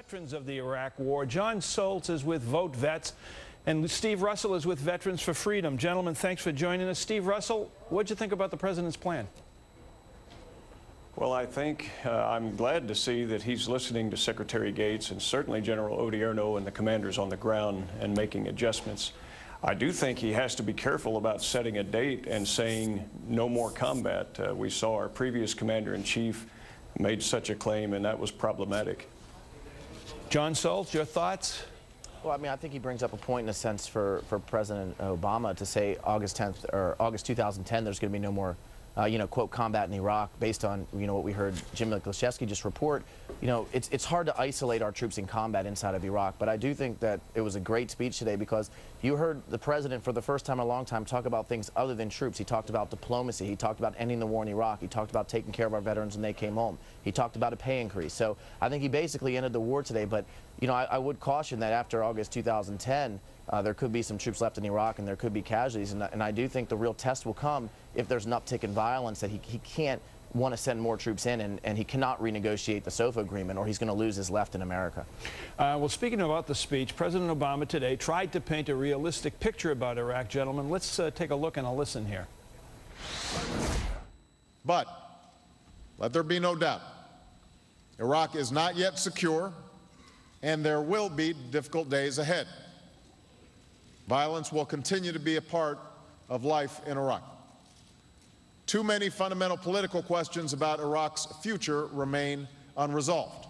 veterans of the Iraq War. Jon Soltz is with Vote Vets, and Steve Russell is with Veterans for Freedom. Gentlemen, thanks for joining us. Steve Russell, what'd you think about the president's plan? Well, I think I'm glad to see that he's listening to Secretary Gates and certainly General Odierno and the commanders on the ground and making adjustments. I do think he has to be careful about setting a date and saying no more combat. We saw our previous commander-in-chief made such a claim, and that was problematic. Jon Soltz, your thoughts? Well, I mean, I think he brings up a point in a sense for President Obama to say August 10th or August 2010 there's going to be no more quote, combat in Iraq, based on, what we heard Jim Miklashevsky just report. It's hard to isolate our troops in combat inside of Iraq, but I do think that it was a great speech today because you heard the president for the first time in a long time talk about things other than troops. He talked about diplomacy. He talked about ending the war in Iraq. He talked about taking care of our veterans when they came home. He talked about a pay increase. So I think he basically ended the war today, but, I would caution that after August 2010, there could be some troops left in Iraq and there could be casualties, and I do think the real test will come if there's an uptick in violence, that he can't want to send more troops in, and he cannot renegotiate the SOFA agreement, or he's going to lose his left in America. Well, speaking about the speech, President Obama today tried to paint a realistic picture about Iraq. Gentlemen, let's take a look and a listen here. But let there be no doubt, Iraq is not yet secure, and there will be difficult days ahead. Violence will continue to be a part of life in Iraq. Too many fundamental political questions about Iraq's future remain unresolved.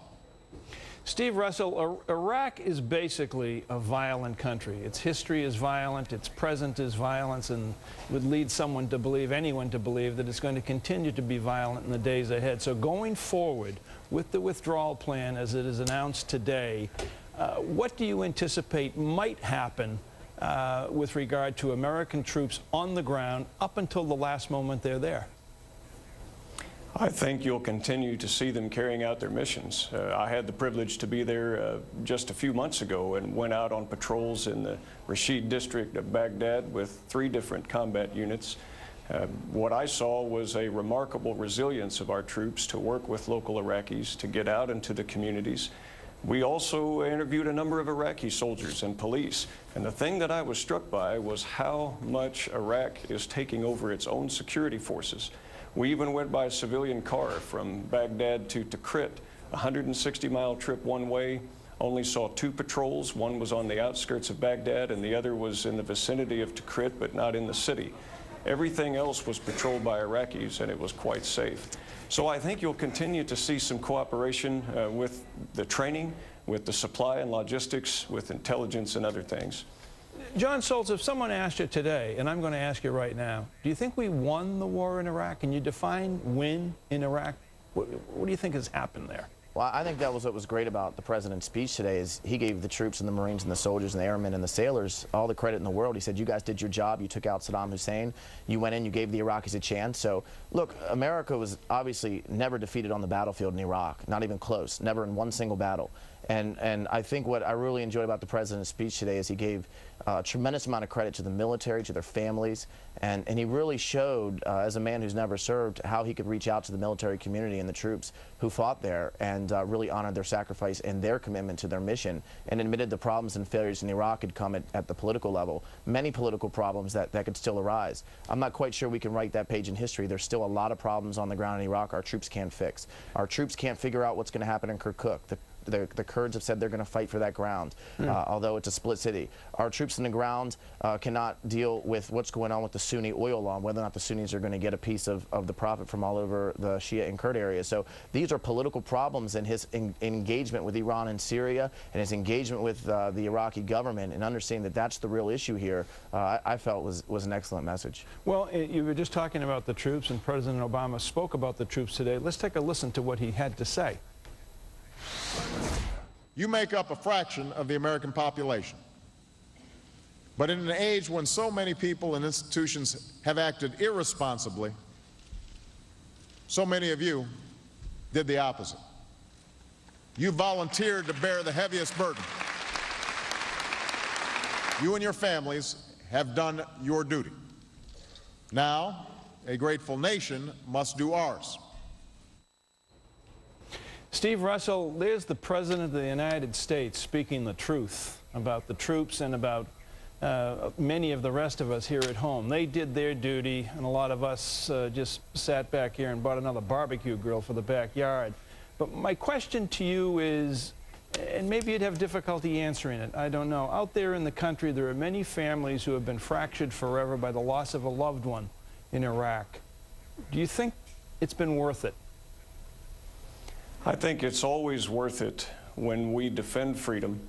Steve Russell, Iraq is basically a violent country. Its history is violent, its present is violence, and would lead someone to believe, anyone to believe, that it's going to continue to be violent in the days ahead. So going forward with the withdrawal plan as it is announced today, what do you anticipate might happen with regard to American troops on the ground up until the last moment they're there? I think you'll continue to see them carrying out their missions. I had the privilege to be there just a few months ago and went out on patrols in the Rashid district of Baghdad with 3 different combat units. What I saw was a remarkable resilience of our troops to work with local Iraqis, to get out into the communities. We also interviewed a number of Iraqi soldiers and police, and the thing that I was struck by was how much Iraq is taking over its own security forces. We even went by a civilian car from Baghdad to Tikrit, a 160-mile trip one way. Only saw 2 patrols. One was on the outskirts of Baghdad and the other was in the vicinity of Tikrit, but not in the city. Everything else was patrolled by Iraqis, and it was quite safe. So I think you'll continue to see some cooperation with the training, with the supply and logistics, with intelligence and other things. Jon Soltz, if someone asked you today, and I'm going to ask you right now, do you think we won the war in Iraq? Can you define win in Iraq? What do you think has happened there? Well, I think that was what was great about the president's speech today, is he gave the troops and the Marines and the soldiers and the airmen and the sailors all the credit in the world. He said, you guys did your job. You took out Saddam Hussein. You went in, you gave the Iraqis a chance. So, look, America was obviously never defeated on the battlefield in Iraq, not even close, never in one single battle. And I think what I really enjoyed about the president's speech today is he gave a tremendous amount of credit to the military, to their families, and he really showed, as a man who's never served, how he could reach out to the military community and the troops who fought there, and really honored their sacrifice and their commitment to their mission, and admitted the problems and failures in Iraq had come at the political level. Many political problems that could still arise. I'm not quite sure we can write that page in history. There's still a lot of problems on the ground in Iraq our troops can't fix. Our troops can't figure out what's going to happen in Kirkuk. The Kurds have said they're going to fight for that ground, although it's a split city. Our troops on the ground cannot deal with what's going on with the Sunni oil law, whether or not the Sunnis are going to get a piece of the profit from all over the Shia and Kurd areas. So these are political problems, and his engagement with Iran and Syria and his engagement with the Iraqi government and understanding that that's the real issue here, I felt was an excellent message. Well, you were just talking about the troops, and President Obama spoke about the troops today. Let's take a listen to what he had to say. You make up a fraction of the American population. But in an age when so many people and institutions have acted irresponsibly, so many of you did the opposite. You volunteered to bear the heaviest burden. You and your families have done your duty. Now, a grateful nation must do ours. Steve Russell, there's the President of the United States speaking the truth about the troops and about many of the rest of us here at home. They did their duty, and a lot of us just sat back here and bought another barbecue grill for the backyard. But my question to you is, and maybe you'd have difficulty answering it, I don't know. Out there in the country, there are many families who have been fractured forever by the loss of a loved one in Iraq. Do you think it's been worth it? I think it's always worth it when we defend freedom.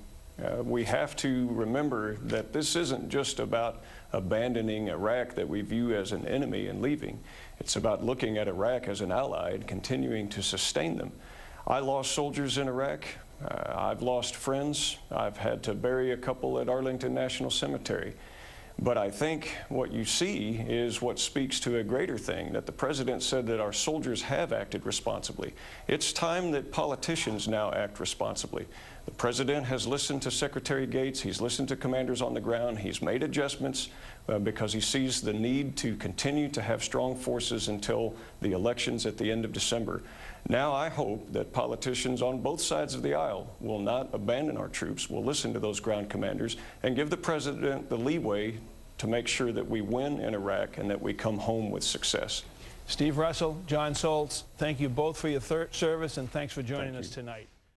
We have to remember that this isn't just about abandoning Iraq that we view as an enemy and leaving. It's about looking at Iraq as an ally and continuing to sustain them. I lost soldiers in Iraq. I've lost friends. I've had to bury a couple at Arlington National Cemetery. But I think what you see is what speaks to a greater thing, that the President said that our soldiers have acted responsibly. It's time that politicians now act responsibly. The President has listened to Secretary Gates. He's listened to commanders on the ground. He's made adjustments because he sees the need to continue to have strong forces until the elections at the end of December. Now I hope that politicians on both sides of the aisle will not abandon our troops, will listen to those ground commanders, and give the President the leeway to make sure that we win in Iraq and that we come home with success. Steve Russell, Jon Soltz, thank you both for your service, and thanks for joining us tonight.